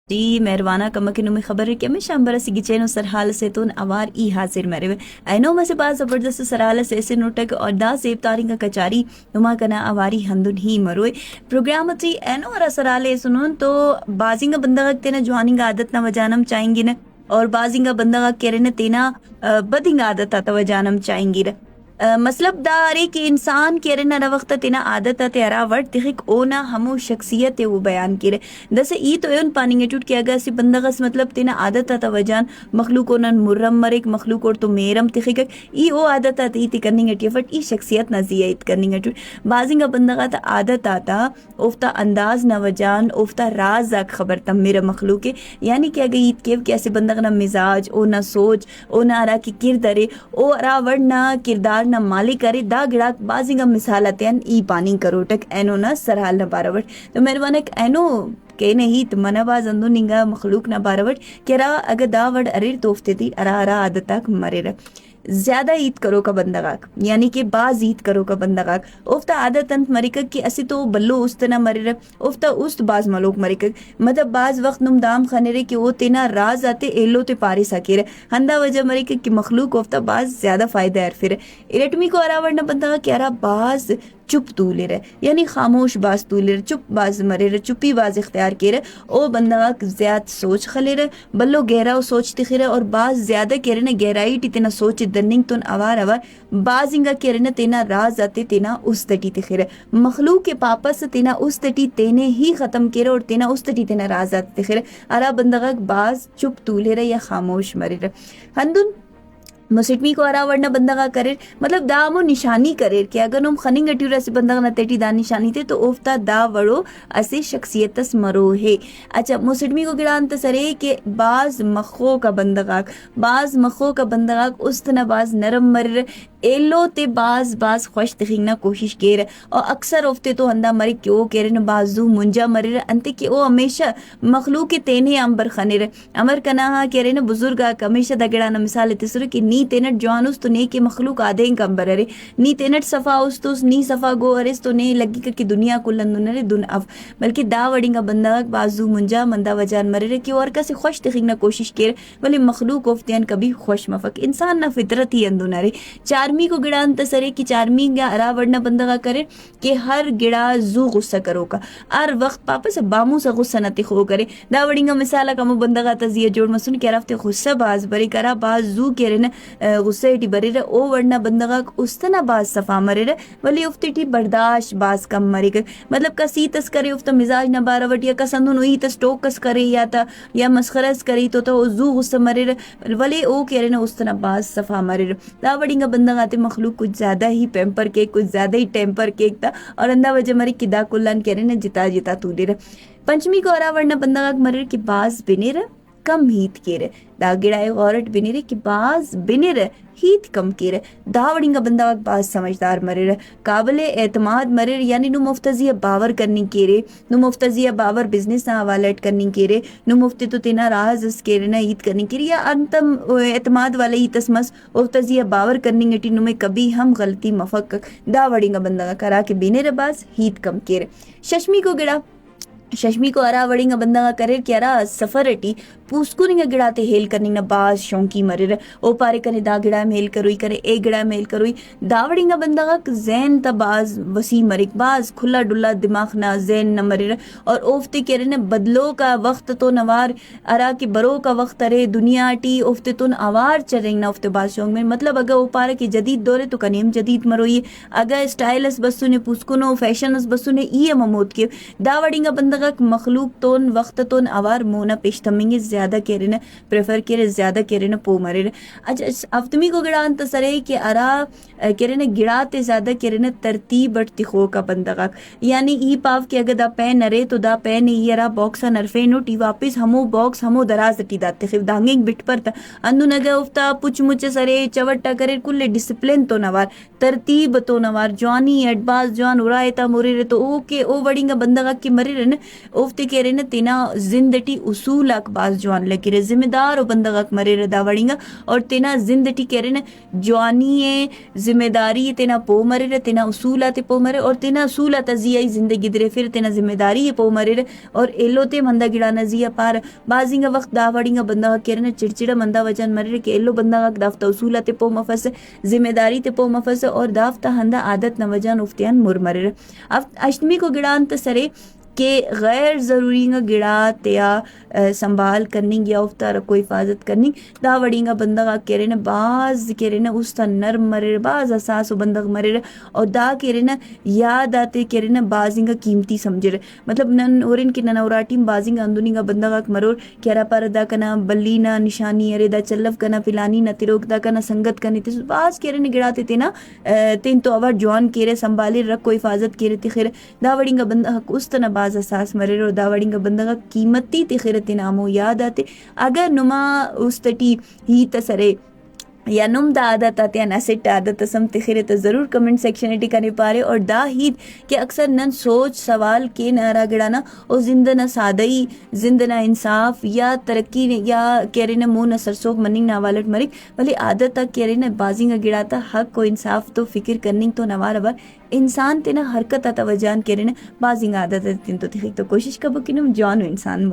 جی مهربانه کمک نومی خبر که می شنبه سیگی چینو سرحال سے تون اوار ای حاضر مره اینو میں سے بعض زبردست سرحال سے ایسے نوٹک اور دا سیب تارنگ کا کچاری نما کنا اواری ہندن ہی مروے پروگرام تی اینو اور سرحال سنون تو بازنگ بندگا تینا جواننگ عادت نہ وجانم چاہیں گی نا اور بازنگ بندگا کرن تینا بدنگ عادت تا وجانم چاہیں گی مطلب دارے کہ انسان کے رنا نہ وقت تینا عادت تے ارا ورد تخک اونا ہمو شخصیت وہ بیان کرے دس ای تو اون پانی گٹوٹ کیا گا سی بندغس مطلب تینا عادت تا وجان مخلوق نن مرم مرک مخلوق اور تو میرم تخک ای او عادت تی تی کرنی گٹی فٹ ای شخصیت نہ زیات کرنی گٹوٹ بازنگ بندغا تا عادت آتا اوفتا انداز نہ وجان اوفتا راز خبر تم میرا مخلوق یعنی کہ اگر ایت کہ ایسے بندغ نہ مزاج او نہ سوچ او نہ ارا کی کردارے او ارا ورد نہ کردار نہ مالی کرے دا گڑا بازنگا مثالتین ای پانی کروٹک اینو نہ سرحال نہ باروٹ تو مہربانک اینو کہ نہیں تمنا باز اندو ننگا مخلوق نہ باروٹ کہ را اگر دا ورد اریر توفتے تی ارا ارا عادتاک مرے رکھ زیادہ عید کرو کا بندگاک یعنی کہ باز عید کرو کا بندگاک افتا عادت انت مریکک کہ اسی تو بلو استنا مری رہ افتا است باز ملوک مریکک مطلب باز وقت نم دام خانے رہے کہ وہ تینا راز آتے ایلو تے پاری ساکے رہے ہندہ وجہ مریکک کہ مخلوق افتا باز زیادہ فائدہ ہے پھر ارٹمی کو اراورنا بندگا کہ ارا باز چپ تولے رہے یعنی خاموش باز تولے رہے چپ باز مرے رہے چپی باز اختیار کے رہے او بندگا زیادہ سوچ خلے رہے بلو گہرا و سوچ تخیر اور باز زیادہ کہہ رہے نا گہرائی ٹی تینا سوچ دننگ تون اوار باز انگا کہہ رہے نا تینا راز آتے تینا اس تٹی تخیر مخلوق کے پاپس تینا اس تٹی تینے ہی ختم کرے اور تینا اس تٹی تینا راز آتے تخیر ارا بندگا باز چپ تولے رہے یا خاموش مرے رہے ہندن مسٹمی کو ارا ورنہ بندگا کرے مطلب دا مو نشانی کرے کہ اگر نم خننگ اٹیو رسی بندگا نہ تیٹی دا نشانی تے تو اوفتا دا وڑو اسے شخصیتس مرو ہے اچھا مسٹمی کو گران تسرے کہ باز مخو کا بندگاک استنا باز نرم مر ایلو تے باز خوش تخینا کوشش کر اور اکثر اوفتے تو ہندا مری کیوں کرن بازو منجا مرر انتے کہ او ہمیشہ مخلوق کے تینے امبر خنر امر کنا کرن بزرگا ہمیشہ دگڑا نہ مثال تسر کہ نی تینٹ جوانوس تو نے کہ مخلوق آدھیں کمبر رے نی تینٹ صفا استوس نی صفا گو ارس تو نے لگی کہ دنیا کلن رے دن اف بلکہ دا وڑنگا بندہ بازو منجا مندا وجان مرے کہ اور کسے خوش تخینا کوشش کر ولی مخلوق اوفتیان کبھی خوش مفک انسان نہ فطرت ہی اندو نہ رے چارمی کو گڑا انتسرے کہ چارمی گا ارا وڑنا بندگا کرے کہ ہر گڑا زو غصہ کرو کا ہر وقت پاپا سے بامو سے غصہ نہ تخو کرے دا وڑنگا مثالا کمو بندگا تزیہ جوڑ مسن کہ رفتے غصہ باز بری کرا باز زو کرے نا غصہ ٹی بری رہے او ورنہ بندگا استنا باز صفا مرے رہے ولی افتی ٹی برداشت باز کم مرے گا مطلب کسی تس کرے افتا مزاج نہ بارا وٹ یا کسندن وہی تس ٹوکس کرے یا مسخرس کرے تو زو غصہ مرے رہے ولی او کہہ رہے نا استنا باز صفا مرے رہے دا وڑنگا بندگا تے مخلوق کچھ زیادہ ہی پیمپر کیک کچھ زیادہ ہی ٹیمپر کیک تھا اور اندہ وجہ مری کدا کلان کہہ رہے نا جتا تو دے رہے پنچمی کو ارا ورنہ بندگا مرے کہ باز بنے رہے کم ہیت کے رہے دا گڑائے غورت بنے رہے کہ باز بنے رہے ہیت کم کے رہے دا وڑنگا بندہ باز سمجھدار مرے رہے قابل اعتماد مرے رہے یعنی نو مفتزیہ باور کرنی کے رہے نو مفتزیہ باور بزنس نہ حوالت کرنی کے رہے نو مفتی تو تینا راز اس کے رہے نا ہیت کرنی کے رہے یا انتم اعتماد والا ہی تسمس مفتزیہ باور کرنی گٹی نو میں کبھی ہم غلطی مفق دا وڑنگا بندہ کرا کے بینے رہے باز ہیت کم کے رہے ششمی کو گڑا ششمی کو ارا وڑنگا بندگا کرے کہ ارا سفر اٹی پوسکو نگا گڑاتے ہیل کرنی نا باز شونکی مرے رہے او پارے کنے دا گڑا میل کروئی کرے اے گڑا میل کروئی دا وڑنگا بندگا زین تا باز وسیع مرک باز کھلا ڈلا دماغ نا زین نہ مرے رہے اور اوفتے کہہ رہے نا بدلو کا وقت تو نوار ارا کہ برو کا وقت ارے دنیا ٹی اوفتے تو آوار چل رہی نا اوفتے باز شونک میں مطلب اگر او پارے کہ جدید دورے تو کنیم جدید مروئی اگر اسٹائلس بسو نے پوسکو نو فیشنس بسو نے ای ممود کے دا وڑنگا بندگا مخلوق تون وقت تون اوار مونا پیشتمنگی زیادہ کہہ رہے نا پریفر کہہ رہے زیادہ کہہ رہے نا پو مرے رہے اچھا افتمی کو گڑا انتصرے کہ ارا کہہ رہے نا گڑا تے زیادہ کہہ رہے نا ترتیب اٹھ تخو کا بندگا یعنی ای پاو کہ اگر دا پین نرے تو دا پین ای ارا باکسا نرفے نو ٹی واپس ہمو باکس ہمو دراز ٹی داتے خیف دانگیں بٹ پر تا اندو نگا افتا پچ مچ سرے چوٹا کرے کل ڈسپلن تو نوار ترتیب تو نوار جوانی ایڈباز جوان ارائے تا مرے رہے تو او کہ او وڑنگا بندگا کی مرے رہے نا اوفتے کہہ رہے نا تینا زندٹی اصول اک باز جوان لکی رہے ذمہ دار و بندغ اک مرے رہ دا وڑینگا اور تینا زندٹی کہہ رہے نا جوانی ہے ذمہ داری تینا پو مرے رہ تینا اصولات پو مرے اور تینا اصولات زیائی زندگی درے پھر تینا ذمہ داری پو مرے رہ اور ایلو تے مندہ گڑا نزیا پار بازنگا وقت دا وڑینگا بندغ کہہ رہے نا چڑچڑا مندہ وجان مرے رہ کہ ایلو بندغ دافتا اصولات پو مفس ذمہ داری تے پو مفس اور دافتا ہندا عادت نوجان افتیان مر مرے رہ اشتمی کو گڑان تسرے کہ غیر ضروری گڑا تیا سنبھال کرنی یا افطار کو حفاظت کرنی دا وڑینگا بندغا کہہ رہے نا باز کہہ رہے نا اس تا نرم مرے باز اساس و بندغ مرے اور دا کہہ رہے نا یاد آتے کہہ رہے نا بازنگا قیمتی سمجھے رہے مطلب نن اورن کی ننوراٹیم بازنگا اندونگا بندغا مرور کہرا پر دا کنا بلی نا نشانی ارے دا چلف کنا پلانی نا تروک دا کنا سنگت کنی تیس باز کہہ رہے نا گڑا تے نا تین تو اوار جوان کہہ رہے سنبھالے رکھ کو حفاظت کہہ رہے تے خیر دا وڑینگا بندغا اس تا نا باز اساس مرے رو دا وڑینگا بندغا قیمتی تے خیر نامو یاد آتے اگر نما استٹی ہی تسرے یا نم دا عادت آتے ہیں نسٹ عادت سم تخیرے تو ضرور کمنٹ سیکشن ایٹی کرنے پارے اور دا ہی کہ اکثر نن سوچ سوال کے نارا گڑانا او زندنا سادئی زندنا انصاف یا ترقی یا کہہ رہے نا مو نہ سرسوک مننگ ناوالٹ مرک بلی عادت تک کہہ رہے نا بازنگا گڑاتا حق کو انصاف تو فکر کرنگ تو نوار بار انسان تینا حرکت آتا وجان کہہ رہے نا بازنگا عادت تین تو تخیق تو کوشش کبو کنم جانو انسان